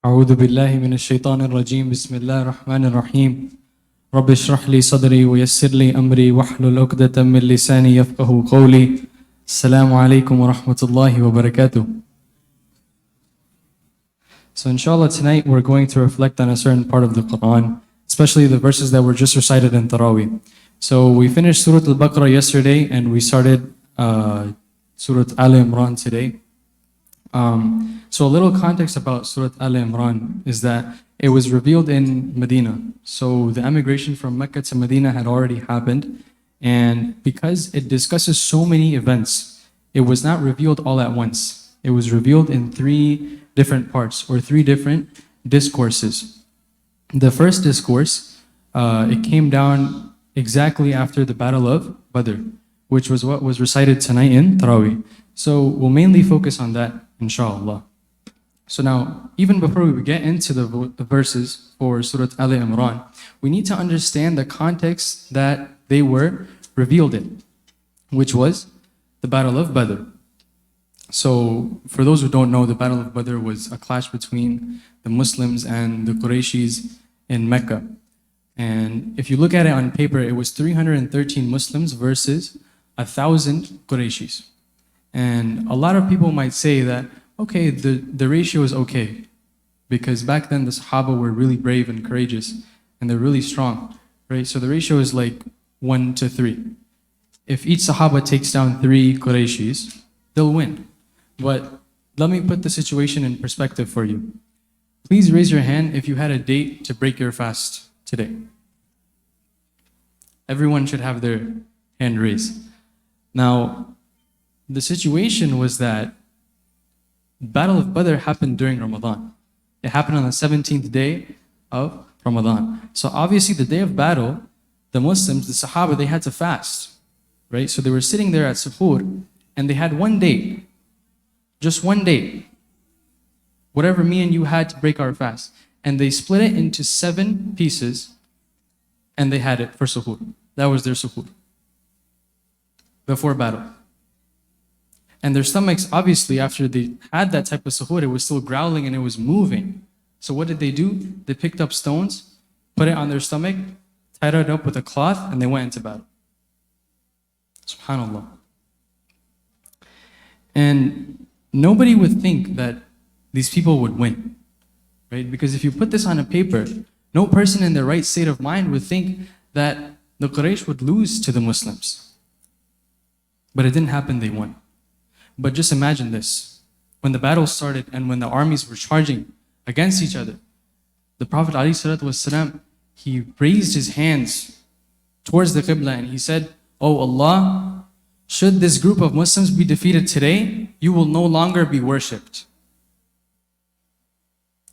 أعوذ بالله من الشيطان الرجيم بسم الله الرحمن الرحيم رب اشرح لي صدري ويسر لي أمري واحلل عقدة من لساني يفقه قولي السلام عليكم ورحمة الله وبركاته. So inshallah tonight we're going to reflect on a certain part of the Quran, especially the verses that were just recited in Taraweeh. So we finished Surah Al-Baqarah yesterday and we started Surah Al-Imran today. So a little context about Surah Al-Imran is that it was revealed in Medina. So the emigration from Mecca to Medina had already happened, and because it discusses so many events, it was not revealed all at once. It was revealed in three different parts or three different discourses. The first discourse, it came down exactly after the Battle of Badr, which was what was recited tonight in Taraweeh. So we'll mainly focus on that, inshallah. So now, even before we get into the verses for Surah Al-Imran, we need to understand the context that they were revealed in, which was the Battle of Badr. So for those who don't know, the Battle of Badr was a clash between the Muslims and the Qurayshis in Mecca. And if you look at it on paper, it was 313 Muslims versus 1,000 Qurayshis. And a lot of people might say that, okay, the ratio is okay, because back then the Sahaba were really brave and courageous, and they're really strong, right? So the ratio is like 1 to 3. If each Sahaba takes down 3 Qurayshis, they'll win. But let me put the situation in perspective for you. Please raise your hand if you had a date to break your fast today. Everyone should have their hand raised. Now, the situation was that Battle of Badr happened during Ramadan. It happened on the 17th day of Ramadan. So obviously the day of battle, the Muslims, the Sahaba, they had to fast, right? So they were sitting there at Suhoor, and they had one day, just one day, whatever me and you had to break our fast. And they split it into 7 pieces, and they had it for Suhoor. That was their Suhoor before battle. And their stomachs, obviously, after they had that type of suhoor, it was still growling and it was moving. So what did they do? They picked up stones, put it on their stomach, tied it up with a cloth, and they went into battle. SubhanAllah. And nobody would think that these people would win, right? Because if you put this on a paper, no person in their right state of mind would think that the Quraysh would lose to the Muslims. But it didn't happen, they won. But just imagine this. When the battle started and when the armies were charging against each other, the Prophet ﷺ, he raised his hands towards the Qibla and he said, "Oh Allah, should this group of Muslims be defeated today, you will no longer be worshipped.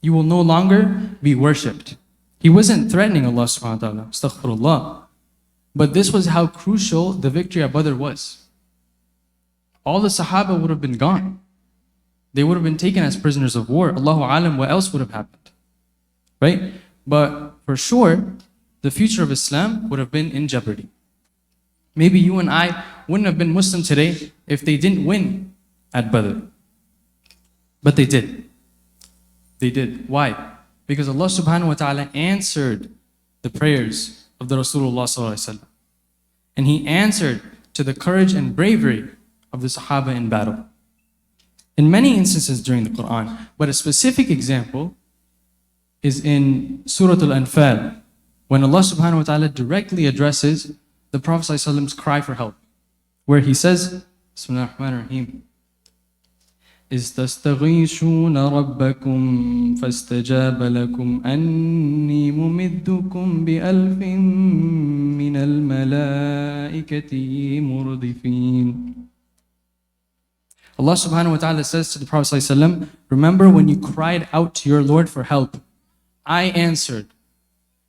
You will no longer be worshipped." He wasn't threatening Allah subhanahu wa ta'ala, astaghfirullah. But this was how crucial the victory at Badr was. All the Sahaba would have been gone. They would have been taken as prisoners of war. Allahu alam, what else would have happened? Right? But for sure, the future of Islam would have been in jeopardy. Maybe you and I wouldn't have been Muslim today if they didn't win at Badr. But they did. They did. Why? Because Allah subhanahu wa ta'ala answered the prayers of the Rasulullah sallallahu alaihi wasallam. And He answered to the courage and bravery of the Sahaba in battle. In many instances during the Quran, but a specific example is in Surah Al-Anfal, when Allah subhanahu wa ta'ala directly addresses the Prophet ﷺ's cry for help, where he says, Bismillah ar-Rahman ar-Rahim, إِسْتَسْتَغِيثُونَ رَبَّكُمْ فَاسْتَجَابَ لَكُمْ أَنِّي مُمِدُّكُمْ بِأَلْفٍ مِّنَ الْمَلَائِكَةِ مُرْدِفِينَ. Allah subhanahu wa ta'ala says to the Prophet ﷺ, remember when you cried out to your Lord for help, I answered.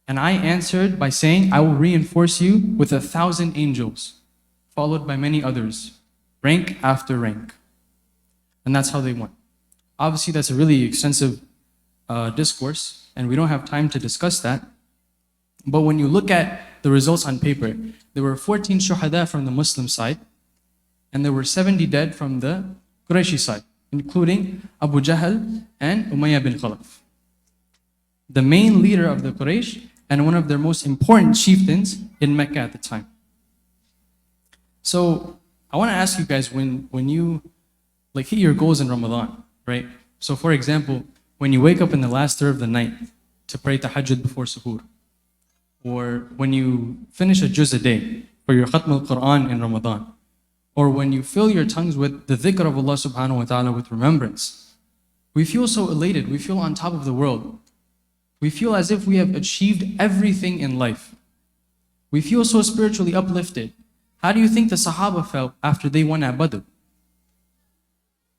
And I answered by saying, I will reinforce you with 1,000 angels, followed by many others, rank after rank. And that's how they won. Obviously, that's a really extensive discourse, and we don't have time to discuss that. But when you look at the results on paper, there were 14 shuhada from the Muslim side, and there were 70 dead from the Qurayshi side, including Abu Jahl and Umayyah bin Khalaf. the main leader of the Quraysh and one of their most important chieftains in Mecca at the time. So I want to ask you guys, when you hit your goals in Ramadan, right? So for example, when you wake up in the last third of the night to pray tahajjud before suhoor, or when you finish a juz a day for your khatm al-Quran in Ramadan, or when you fill your tongues with the dhikr of Allah subhanahu wa ta'ala with remembrance, we feel so elated, we feel on top of the world. We feel as if we have achieved everything in life. We feel so spiritually uplifted. How do you think the Sahaba felt after they won at Badr?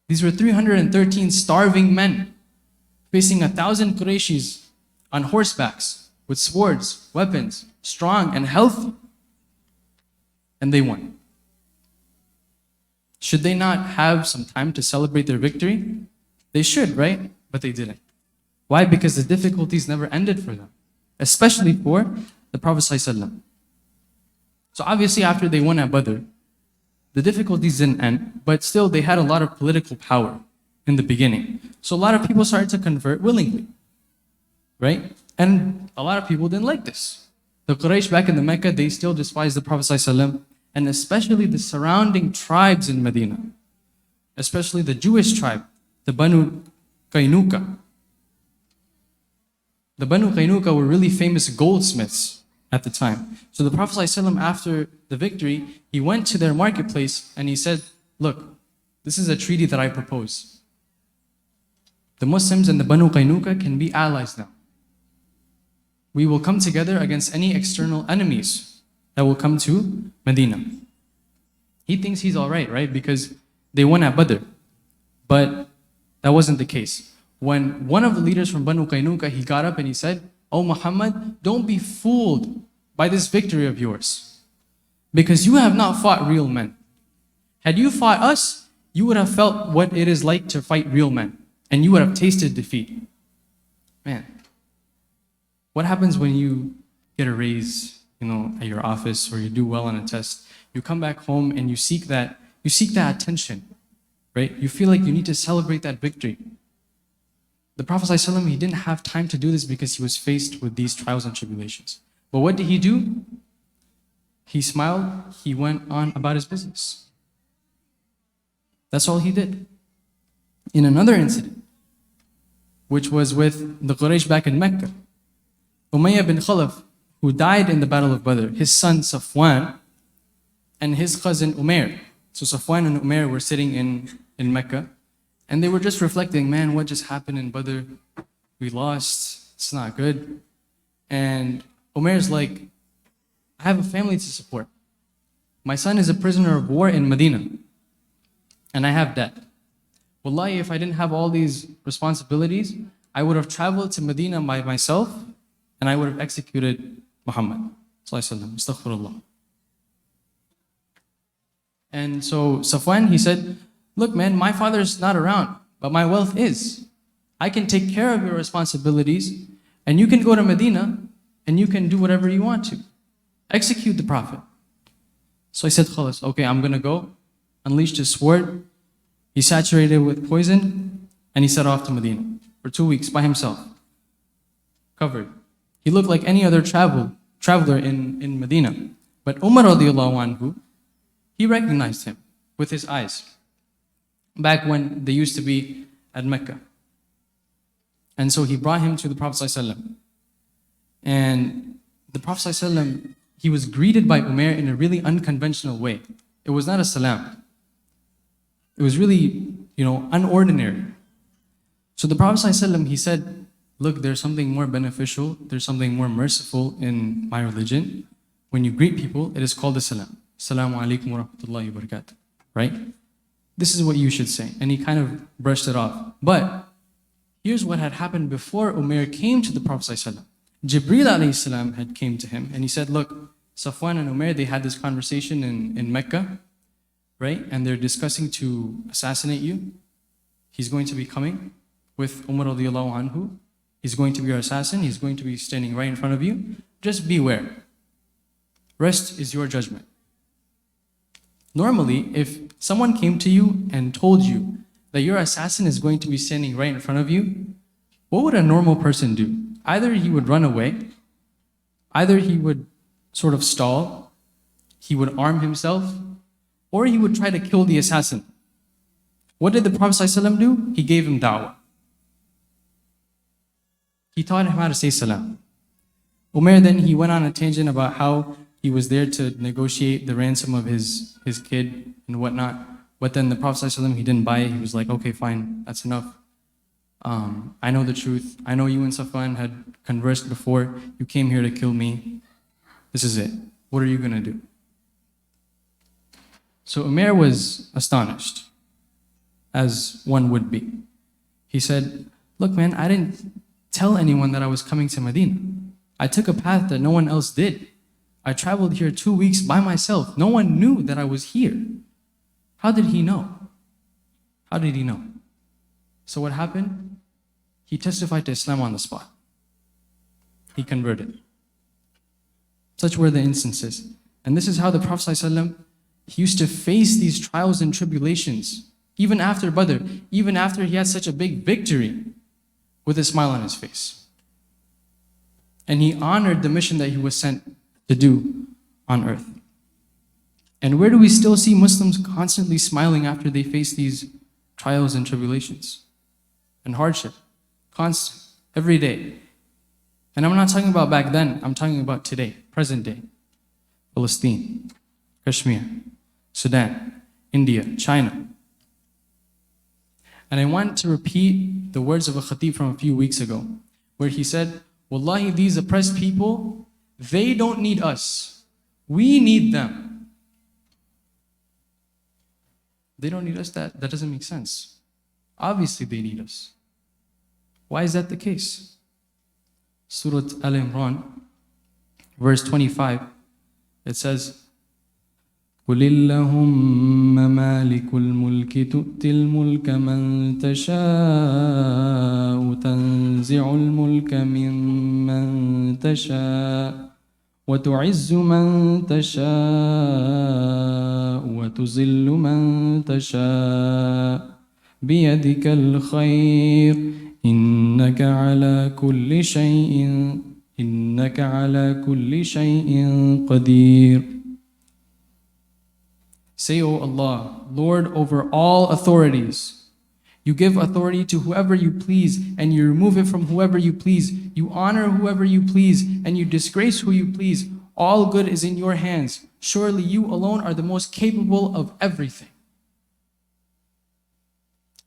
These were 313 starving men facing 1,000 Qurayshis on horsebacks with swords, weapons, strong and healthy. And they won. Should they not have some time to celebrate their victory? They should, right? But they didn't. Why? Because the difficulties never ended for them, especially for the Prophet ﷺ. So obviously after they won at Badr, the difficulties didn't end, but still they had a lot of political power in the beginning. So a lot of people started to convert willingly, right? And a lot of people didn't like this. The Quraysh back in the Mecca, they still despised the Prophet ﷺ, and especially the surrounding tribes in Medina, especially the Jewish tribe, the Banu Qaynuqa. The Banu Qaynuqa were really famous goldsmiths at the time. So the Prophet ﷺ, after the victory, he went to their marketplace and he said, look, this is a treaty that I propose. The Muslims and the Banu Qaynuqa can be allies now. We will come together against any external enemies that will come to Medina. He thinks he's all right, right? Because they won at Badr. But that wasn't the case. When one of the leaders from Banu Qaynuqa, he got up and he said, "Oh Muhammad, don't be fooled by this victory of yours, because you have not fought real men. Had you fought us, you would have felt what it is like to fight real men, and you would have tasted defeat." Man, what happens when you get a raise, at your office, or you do well on a test? You come back home and you seek that attention, right? You feel like you need to celebrate that victory. The Prophet ﷺ, he didn't have time to do this because he was faced with these trials and tribulations. But what did he do? He smiled, he went on about his business. That's all he did. In another incident, which was with the Quraysh back in Mecca, Umayyah bin Khalaf, who died in the Battle of Badr, his son Safwan and his cousin Umair. So Safwan and Umair were sitting in Mecca, and they were just reflecting, man, what just happened in Badr? We lost, it's not good. And Umair's like, I have a family to support. My son is a prisoner of war in Medina, and I have debt. Wallahi, if I didn't have all these responsibilities, I would have traveled to Medina by myself, and I would have executed Muhammad. Astaghfirullah. And so Safwan, he said, look man, my father's not around, but my wealth is. I can take care of your responsibilities, and you can go to Medina, and you can do whatever you want to. Execute the Prophet. So I said, Khalas, okay, I'm gonna go. Unleashed his sword, he saturated it with poison, and he set off to Medina for 2 weeks by himself, covered. He looked like any other traveler in Medina. But Umar radiallahu anhu, he recognized him with his eyes, back when they used to be at Mecca. And so he brought him to the Prophet ﷺ. And the Prophet ﷺ, he was greeted by Umair in a really unconventional way. It was not a salam. It was really, unordinary. So the Prophet ﷺ, he said, look, there's something more beneficial, there's something more merciful in my religion. When you greet people, it is called a salam. Assalamu alaikum wa rahmatullahi wa barakatuh. Right? This is what you should say. And he kind of brushed it off. But here's what had happened before Umair came to the Prophet ﷺ. Jibreel alayhi salam had came to him and he said, look, Safwan and Umair, they had this conversation in Mecca, right? And they're discussing to assassinate you. He's going to be coming with Umar radiallahu anhu. He's going to be your assassin. He's going to be standing right in front of you. Just beware. Rest is your judgment. Normally, if someone came to you and told you that your assassin is going to be standing right in front of you, what would a normal person do? Either he would run away, either he would sort of stall, he would arm himself, or he would try to kill the assassin. What did the Prophet ﷺ do? He gave him da'wah. He taught him how to say salam. Umair then, he went on a tangent about how he was there to negotiate the ransom of his kid and whatnot. But then the Prophet ﷺ, he didn't buy it. He was like, okay, fine, that's enough. I know the truth. I know you and Safwan had conversed before. You came here to kill me. This is it. What are you going to do? So Umair was astonished, as one would be. He said, look man, I didn't tell anyone that I was coming to Medina. I took a path that no one else did. I traveled here 2 weeks by myself. No one knew that I was here. How did he know? How did he know? So what happened? He testified to Islam on the spot. He converted. Such were the instances. And this is how the Prophet ﷺ, he used to face these trials and tribulations, even after Badr, even after he had such a big victory, with a smile on his face. And he honored the mission that he was sent to do on earth. And where do we still see Muslims constantly smiling after they face these trials and tribulations and hardship? Constant, every day. And I'm not talking about back then, I'm talking about today, present day. Palestine, Kashmir, Sudan, India, China. And I want to repeat the words of a khatib from a few weeks ago, where he said, Wallahi, these oppressed people, they don't need us. We need them. They don't need us, that doesn't make sense. Obviously they need us. Why is that the case? Surah Al-Imran, verse 25, it says, قُلِ اللَّهُمَّ مَالِكُ الْمُلْكِ تُؤْتِي الْمُلْكَ مَنْ تَشَاءُ تَنْزِعُ الْمُلْكَ مِمَّنْ تَشَاءُ وَتُعِزُّ مَنْ تَشَاءُ وَتُذِلُّ مَنْ تَشَاءُ بِيَدِكَ الْخَيْرُ إِنَّكَ عَلَى كُلِّ شَيْءٍ قَدِيرٌ. Say, O Allah, Lord over all authorities. You give authority to whoever you please, and you remove it from whoever you please. You honor whoever you please, and you disgrace who you please. All good is in your hands. Surely you alone are the most capable of everything.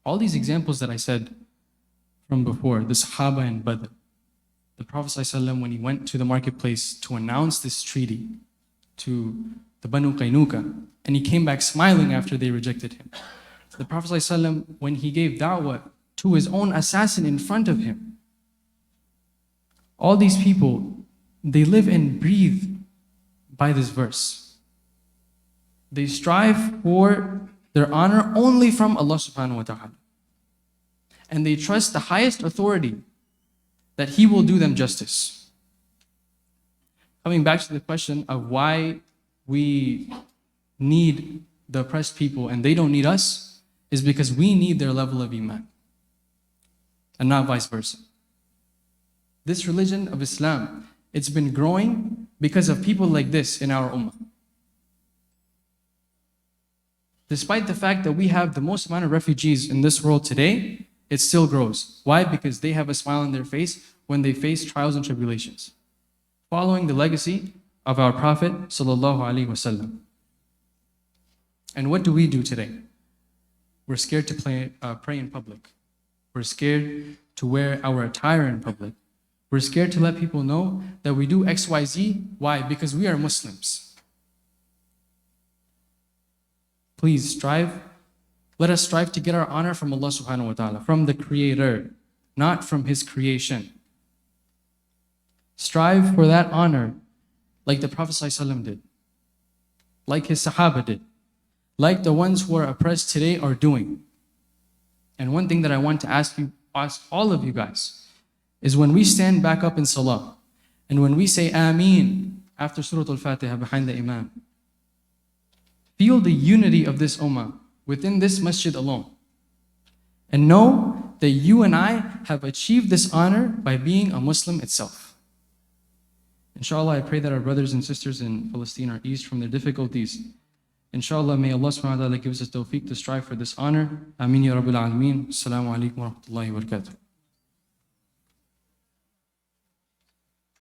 All these examples that I said from before, the Sahaba and Badr, the Prophet ﷺ, when he went to the marketplace to announce this treaty to the Banu Qaynuqa, and he came back smiling after they rejected him. The Prophet ﷺ, when he gave da'wah to his own assassin in front of him, all these people, they live and breathe by this verse. They strive for their honor only from Allah subhanahu wa ta'ala. And they trust the highest authority that He will do them justice. Coming back to the question of why we need the oppressed people and they don't need us, is because we need their level of iman, and not vice versa. This religion of Islam, it's been growing because of people like this in our ummah. Despite the fact that we have the most amount of refugees in this world today, it still grows. Why? Because they have a smile on their face when they face trials and tribulations, following the legacy of our Prophet sallallahu alaihi wasallam. And what do we do today? We're scared to pray in public. We're scared to wear our attire in public. We're scared to let people know that we do X, Y, Z. Why? Because we are Muslims. Please let us strive to get our honor from Allah subhanahu wa ta'ala, from the Creator, not from His creation. Strive for that honor like the Prophet ﷺ did, like his Sahaba did, like the ones who are oppressed today are doing. And one thing that I want to ask all of you guys is when we stand back up in Salah and when we say Ameen after Surah Al-Fatiha behind the Imam, feel the unity of this ummah within this masjid alone. And know that you and I have achieved this honor by being a Muslim itself. Inshallah, I pray that our brothers and sisters in Palestine are eased from their difficulties. Inshallah, may Allah subhanahu wa ta'ala give us the tawfiq to strive for this honor. Ameen ya Rabbil Alameen. Assalamu alaikum wa rahmatullahi wa barakatuh.